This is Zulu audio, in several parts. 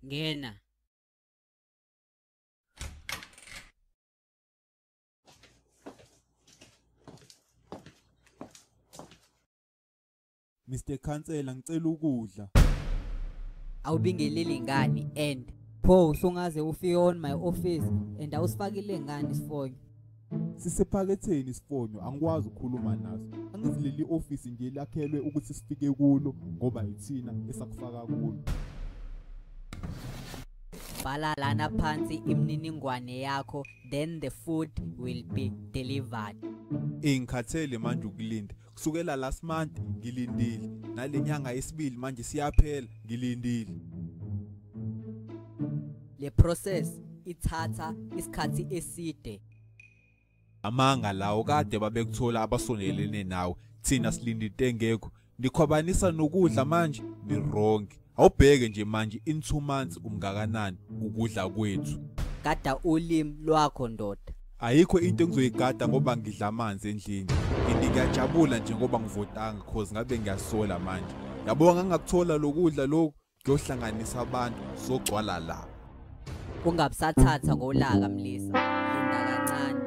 Ngena. Mr. Khansela ngicela ukudla. Awubingeleli ngani and pho sungaze ufike on my office and awusifakile ngani isifonyo. Sisephaketheni isifonyo angikwazi ukukhuluma naso. Angithi leli office nje lakhelwe ukuthi sifike kulo ngoba yithina esakufaka kulo. Bhala lana phansi imininingwane yakho then the food will be delivered. Ingikhathele manje ukulinda. Kusukela last month ngilindile. Nalenyanga yesibili manje siyaphela ngilindile. Le process ithatha isikhathi eside. Amanga lawo kade babekuthola abasondelene nawe. Thina silindite engekho. Nikhwabanisa nokudla manje ni wrong. Awubheke nje manje in 2 months umngakanani ukudla kwethu. Gada ulimi lwakho ndoda. Ayikho into engizoyigada ngoba ngidla amanzi endlini. Ngiyajabula nje ngoba ngivotanga because ngabe ngiyasola manje. Yabonga ngakuthola lokudla lokho kuyohlanganisa abantu sogcwala la. Ungabusathatha ngolaka Mlisa. Linda kancane.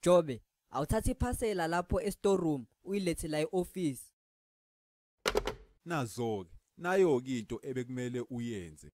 Jobe, awuthathi iphasela lapho e-store room uyilethe la e-office. Nazo-ke, nayo-ke into ebekumele uyenze.